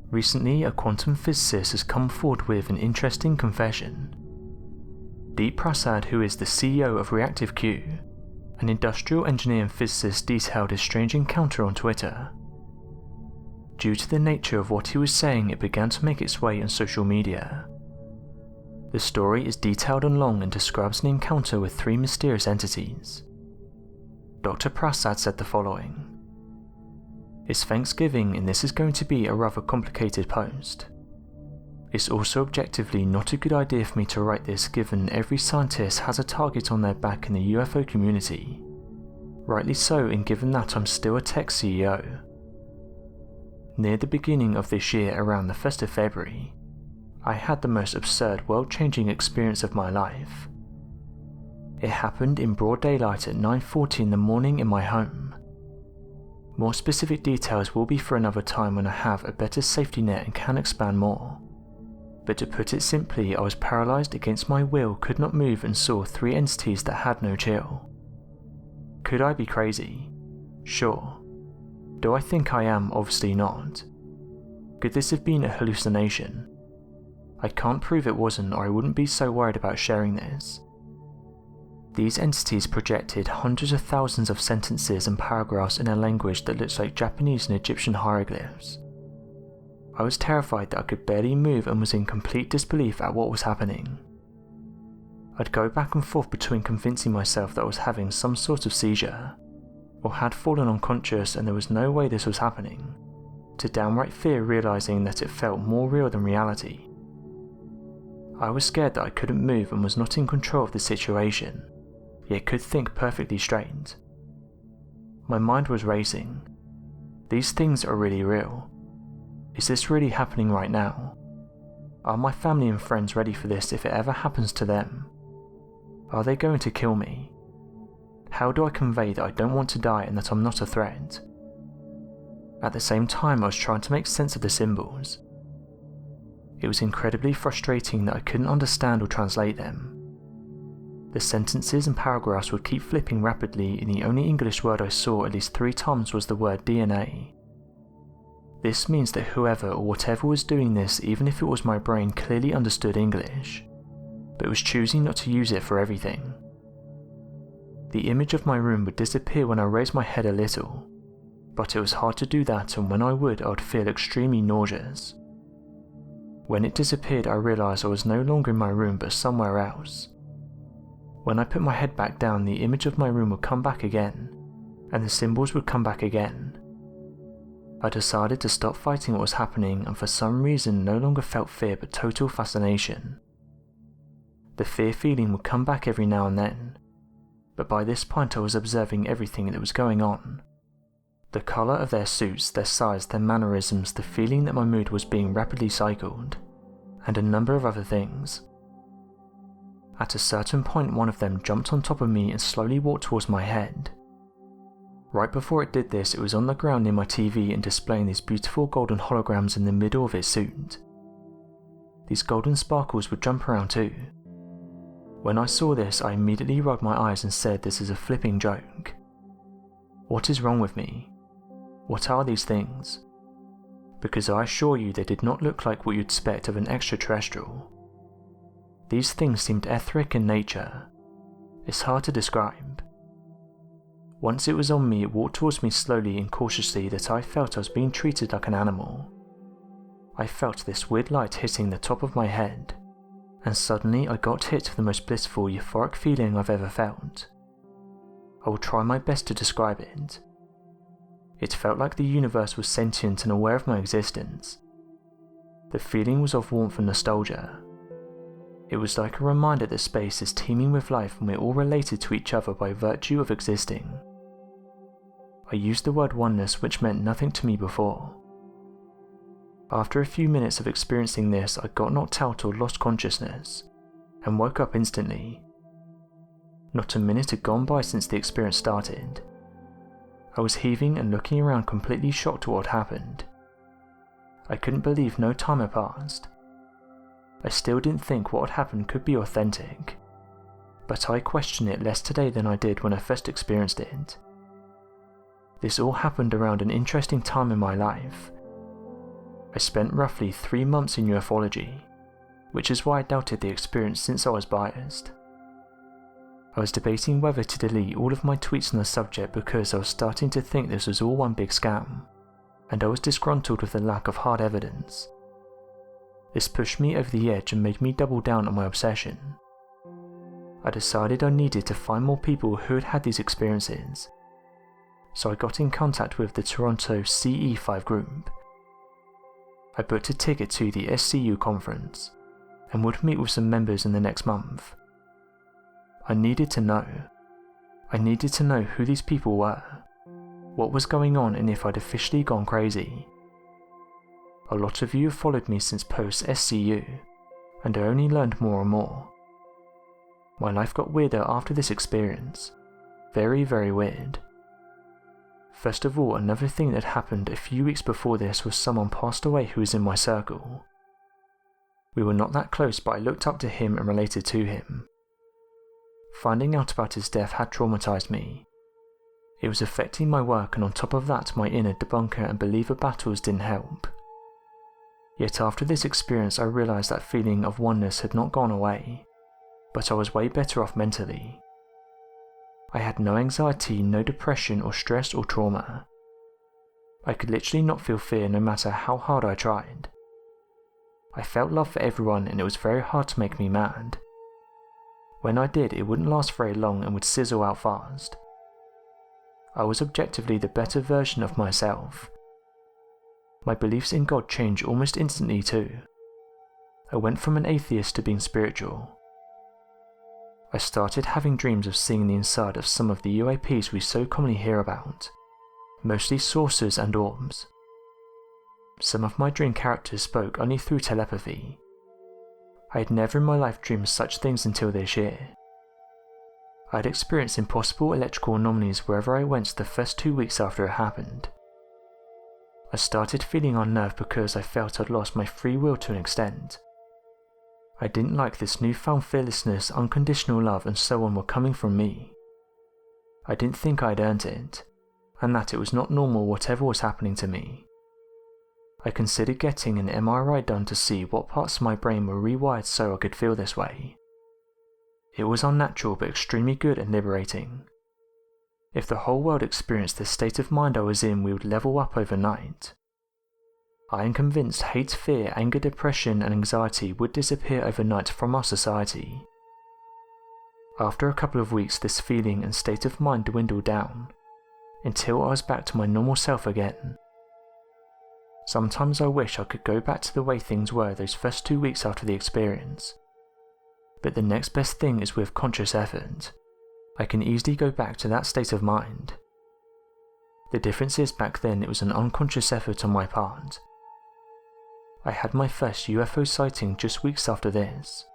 Recently, a quantum physicist has come forward with an interesting confession. Deep Prasad, who is the CEO of Reactive Q, an industrial engineer and physicist, detailed his strange encounter on Twitter. Due to the nature of what he was saying, it began to make its way on social media. The story is detailed and long and describes an encounter with 3 mysterious entities. Dr. Prasad said the following: "It's Thanksgiving and this is going to be a rather complicated post. It's also objectively not a good idea for me to write this given every scientist has a target on their back in the UFO community. Rightly so, and given that I'm still a tech CEO. Near the beginning of this year, around the 1st of February, I had the most absurd, world-changing experience of my life. It happened in broad daylight at 9:40 in the morning in my home. More specific details will be for another time when I have a better safety net and can expand more. But to put it simply, I was paralysed against my will, could not move, and saw 3 entities that had no chill. Could I be crazy? Sure. Do I think I am? Obviously not. Could this have been a hallucination? I can't prove it wasn't, or I wouldn't be so worried about sharing this. These entities projected hundreds of thousands of sentences and paragraphs in a language that looks like Japanese and Egyptian hieroglyphs. I was terrified that I could barely move and was in complete disbelief at what was happening. I'd go back and forth between convincing myself that I was having some sort of seizure, or had fallen unconscious and there was no way this was happening, to downright fear, realising that it felt more real than reality. I was scared that I couldn't move and was not in control of the situation, yet could think perfectly straight. My mind was racing. These things are really real. Is this really happening right now? Are my family and friends ready for this if it ever happens to them? Are they going to kill me? How do I convey that I don't want to die and that I'm not a threat? At the same time, I was trying to make sense of the symbols. It was incredibly frustrating that I couldn't understand or translate them. The sentences and paragraphs would keep flipping rapidly, and the only English word I saw at least 3 times was the word DNA. This means that whoever or whatever was doing this, even if it was my brain, clearly understood English, but was choosing not to use it for everything. The image of my room would disappear when I raised my head a little, but it was hard to do that, and when I would feel extremely nauseous. When it disappeared, I realised I was no longer in my room but somewhere else. When I put my head back down, the image of my room would come back again, and the symbols would come back again. I decided to stop fighting what was happening, and for some reason no longer felt fear but total fascination. The fear feeling would come back every now and then, but by this point I was observing everything that was going on. The colour of their suits, their size, their mannerisms, the feeling that my mood was being rapidly cycled, and a number of other things. At a certain point, one of them jumped on top of me and slowly walked towards my head. Right before it did this, it was on the ground near my TV and displaying these beautiful golden holograms in the middle of its suit. These golden sparkles would jump around too. When I saw this, I immediately rubbed my eyes and said, "This is a flipping joke. What is wrong with me? What are these things?" Because I assure you they did not look like what you'd expect of an extraterrestrial. These things seemed etheric in nature. It's hard to describe. Once it was on me, it walked towards me slowly and cautiously that I felt I was being treated like an animal. I felt this weird light hitting the top of my head, and suddenly I got hit with the most blissful, euphoric feeling I've ever felt. I will try my best to describe it. It felt like the universe was sentient and aware of my existence. The feeling was of warmth and nostalgia. It was like a reminder that space is teeming with life and we're all related to each other by virtue of existing. I used the word oneness, which meant nothing to me before. After a few minutes of experiencing this, I got knocked out or lost consciousness, and woke up instantly. Not a minute had gone by since the experience started. I was heaving and looking around, completely shocked at what had happened. I couldn't believe no time had passed. I still didn't think what had happened could be authentic, but I question it less today than I did when I first experienced it. This all happened around an interesting time in my life. I spent roughly 3 months in ufology, which is why I doubted the experience since I was biased. I was debating whether to delete all of my tweets on the subject because I was starting to think this was all one big scam, and I was disgruntled with the lack of hard evidence. This pushed me over the edge and made me double down on my obsession. I decided I needed to find more people who had had these experiences, so I got in contact with the Toronto CE5 group. I booked a ticket to the SCU conference and would meet with some members in the next month. I needed to know who these people were, what was going on, and if I'd officially gone crazy. A lot of you have followed me since post-SCU, and I only learned more and more. My life got weirder after this experience. Very, very weird. First of all, another thing that happened a few weeks before this was someone passed away who was in my circle. We were not that close, but I looked up to him and related to him. Finding out about his death had traumatized me. It was affecting my work, and on top of that, my inner debunker and believer battles didn't help. Yet after this experience I realized that feeling of oneness had not gone away, but I was way better off mentally. I had no anxiety, no depression or stress or trauma. I could literally not feel fear no matter how hard I tried. I felt love for everyone, and it was very hard to make me mad. When I did, it wouldn't last very long and would sizzle out fast. I was objectively the better version of myself. My beliefs in God changed almost instantly too. I went from an atheist to being spiritual. I started having dreams of seeing the inside of some of the UAPs we so commonly hear about, mostly saucers and orbs. Some of my dream characters spoke only through telepathy. I had never in my life dreamed such things until this year. I had experienced impossible electrical anomalies wherever I went the first 2 weeks after it happened. I started feeling unnerved because I felt I'd lost my free will to an extent. I didn't like this newfound fearlessness, unconditional love and so on were coming from me. I didn't think I'd earned it, and that it was not normal whatever was happening to me. I considered getting an MRI done to see what parts of my brain were rewired so I could feel this way. It was unnatural but extremely good and liberating. If the whole world experienced the state of mind I was in, we would level up overnight. I am convinced hate, fear, anger, depression and anxiety would disappear overnight from our society. After a couple of weeks, this feeling and state of mind dwindled down, until I was back to my normal self again. Sometimes I wish I could go back to the way things were those first 2 weeks after the experience. But the next best thing is with conscious effort. I can easily go back to that state of mind. The difference is back then it was an unconscious effort on my part. I had my first UFO sighting just weeks after this,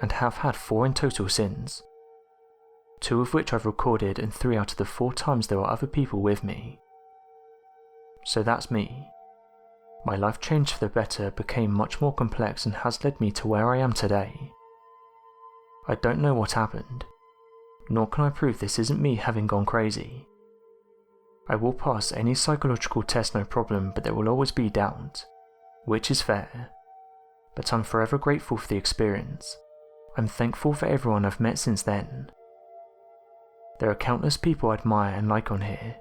and have had 4 in total since. 2 of which I've recorded, and 3 out of the 4 times there were other people with me. So that's me. My life changed for the better, became much more complex and has led me to where I am today. I don't know what happened, nor can I prove this isn't me having gone crazy. I will pass any psychological test no problem, but there will always be doubt, which is fair, but I'm forever grateful for the experience. I'm thankful for everyone I've met since then. There are countless people I admire and like on here.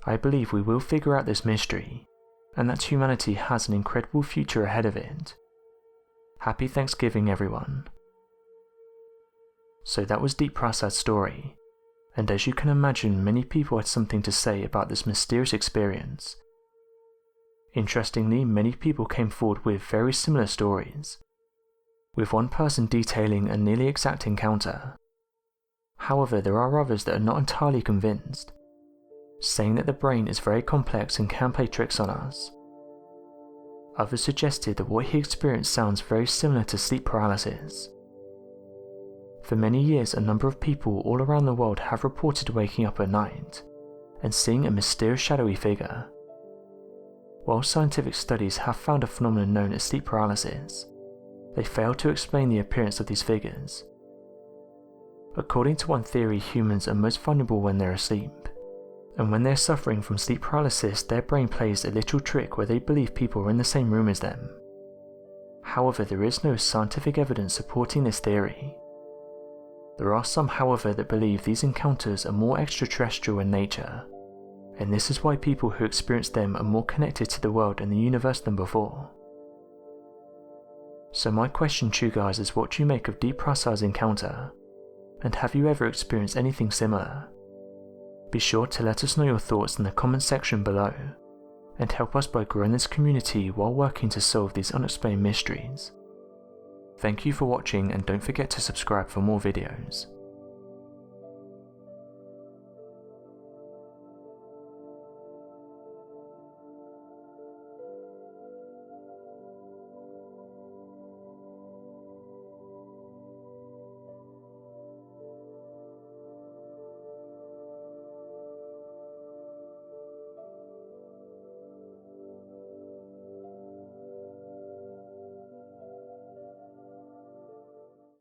I believe we will figure out this mystery, and that humanity has an incredible future ahead of it. Happy Thanksgiving, everyone. So that was Deep Prasad's story, and as you can imagine, many people had something to say about this mysterious experience. Interestingly, many people came forward with very similar stories, with one person detailing a nearly exact encounter. However, there are others that are not entirely convinced, saying that the brain is very complex and can play tricks on us. Others suggested that what he experienced sounds very similar to sleep paralysis. For many years, a number of people all around the world have reported waking up at night and seeing a mysterious shadowy figure. While scientific studies have found a phenomenon known as sleep paralysis, they fail to explain the appearance of these figures. According to one theory, humans are most vulnerable when they're asleep, and when they're suffering from sleep paralysis, their brain plays a little trick where they believe people are in the same room as them. However, there is no scientific evidence supporting this theory. There are some, however, that believe these encounters are more extraterrestrial in nature, and this is why people who experience them are more connected to the world and the universe than before. So my question to you guys is, what do you make of Deep Prasad's encounter? And have you ever experienced anything similar? Be sure to let us know your thoughts in the comment section below, and help us by growing this community while working to solve these unexplained mysteries. Thank you for watching, and don't forget to subscribe for more videos.